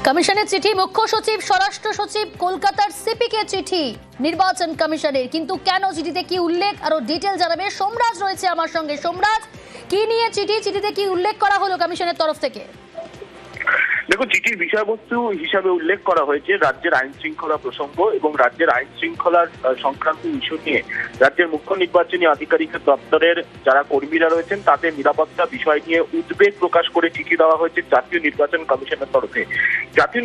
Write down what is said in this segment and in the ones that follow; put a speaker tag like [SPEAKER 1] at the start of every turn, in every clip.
[SPEAKER 1] কমিশনের চিঠি, মুখ্য সচিব, স্বরাষ্ট্র সচিব, কলকাতার সিপিকে চিঠি নির্বাচন কমিশনের। কিন্তু কেন, চিঠিতে কি উল্লেখ, আরো ডিটেল জানাবে সোমরাজ রয়েছে আমার সঙ্গে। সোমরাজ, কি নিয়ে চিঠি, চিঠিতে কি উল্লেখ করা হলো কমিশনের তরফ থেকে?
[SPEAKER 2] দেখুন, চিঠির বিষয়বস্তু হিসাবে উল্লেখ করা হয়েছে রাজ্যের আইন শৃঙ্খলা প্রসঙ্গ এবং রাজ্যের আইন শৃঙ্খলার সংক্রান্ত ইস্যু নিয়ে রাজ্যের মুখ্য নির্বাচনী আধিকারিকের দপ্তরের যারা কর্মীরা রয়েছেন তাদের নিরাপত্তা বিষয় নিয়ে উদ্বেগ প্রকাশ করে চিঠি দেওয়া হয়েছে জাতীয় নির্বাচন কমিশনের তরফে। জাতীয়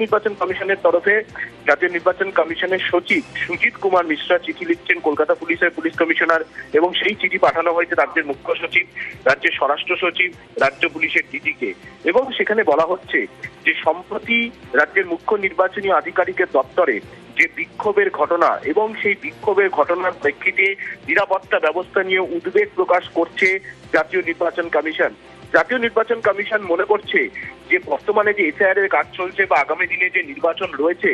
[SPEAKER 2] নির্বাচন কমিশনের সচিব সুজিত কুমার মিশ্রা চিঠি লিখছেন কলকাতা পুলিশের পুলিশ কমিশনার এবং সেই চিঠি পাঠানো হয়েছে রাজ্যের মুখ্য সচিব, রাজ্যের স্বরাষ্ট্র সচিব, রাজ্য পুলিশের ডিজিকে। এবং সেখানে বলা হচ্ছে যে সম্প্রতি রাজ্যের মুখ্য নির্বাচনী আধিকারিকের দপ্তরে যে বিক্ষোভের ঘটনা এবং সেই বিক্ষোভের ঘটনার প্রেক্ষিতে নিরাপত্তা ব্যবস্থা নিয়ে উদ্বেগ প্রকাশ করছে জাতীয় নির্বাচন কমিশন। জাতীয় নির্বাচন কমিশন মনে করছে যে বর্তমানে যে এসআইআর এর কাজ চলছে বা আগামী দিনে যে নির্বাচন রয়েছে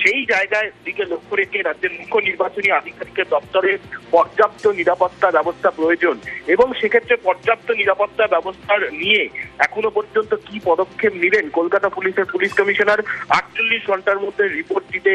[SPEAKER 2] সেই জায়গায় দিকে লক্ষ্য রেখে রাজ্যের মুখ্য নির্বাচনী আধিকারিকের দপ্তরে পর্যাপ্ত নিরাপত্তা ব্যবস্থা প্রয়োজন এবং সেক্ষেত্রে পর্যাপ্ত নিরাপত্তা ব্যবস্থার নিয়ে এখনো পর্যন্ত কি পদক্ষেপ নিলেন কলকাতা পুলিশের পুলিশ কমিশনার 48 ঘন্টার মধ্যে রিপোর্ট দিতে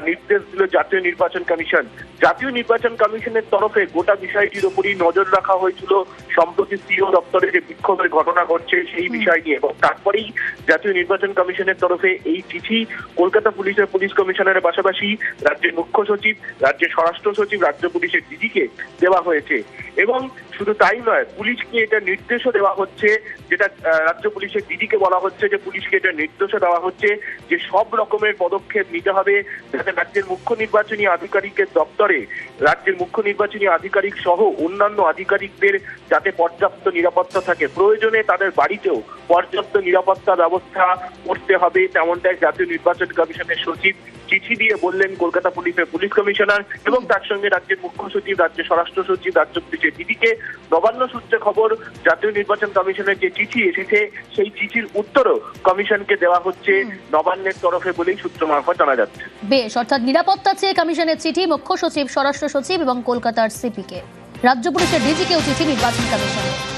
[SPEAKER 2] নির্দেশ দিল জাতীয় নির্বাচন কমিশন। জাতীয় নির্বাচন কমিশনের তরফে গোটা বিষয়টির উপরই নজর রাখা হয়েছিল সম্প্রতি সিও দপ্তরে যে বিক্ষোভের ঘটনা ঘটছে সেই বিষয় নিয়ে, এবং তারপরেই জাতীয় নির্বাচন কমিশনের তরফে এই চিঠি কলকাতা পুলিশের পুলিশ কমিশনারের পাশাপাশি রাজ্যের মুখ্য সচিব, রাজ্যের স্বরাষ্ট্র সচিব, রাজ্য পুলিশের ডিজিকে দেওয়া হয়েছে। এবং শুধু তাই নয়, পুলিশকে এটা নির্দেশও দেওয়া হচ্ছে, যেটা রাজ্য পুলিশের ডিজিকে বলা হচ্ছে যে পুলিশকে এটা নির্দেশও দেওয়া হচ্ছে যে সব রকমের পদক্ষেপ নিতে হবে যাতে রাজ্যের মুখ্য নির্বাচনী আধিকারিকের দপ্তরে রাজ্যের মুখ্য নির্বাচনী আধিকারিক সহ অন্যান্য আধিকারিকদের যাতে পর্যাপ্ত নিরাপত্তা থাকে, প্রয়োজনে তাদের বাড়িতেও পর্যাপ্ত নিরাপত্তা ব্যবস্থা করতে হবে, তেমনটাই জাতীয় নির্বাচন কমিশনের সচিব চিঠি দিয়ে বললেন কলকাতা পুলিশের পুলিশ কমিশনার। এবং তার সঙ্গে রাজ্যের মুখ্য সচিব, রাজ্যের স্বরাষ্ট্র সচিব, রাজ্য পুলিশের ডিজিকে নবান্ন সূত্রে খবর জাতীয় নির্বাচন কমিশনের যে চিঠি এসেছে সেই চিঠির উত্তরও কমিশনকে দেওয়া হচ্ছে নবান্নের তরফে বলেই সূত্র মারফত জানা যাচ্ছে।
[SPEAKER 1] বেশ, অর্থাৎ নিরাপত্তা চেয়ে কমিশনের চিঠি মুখ্য সচিব, স্বরাষ্ট্র সচিব এবং কলকাতার সিপিকে, রাজ্য পুলিশের ডিজিকেও চিঠি নির্বাচন কমিশনের।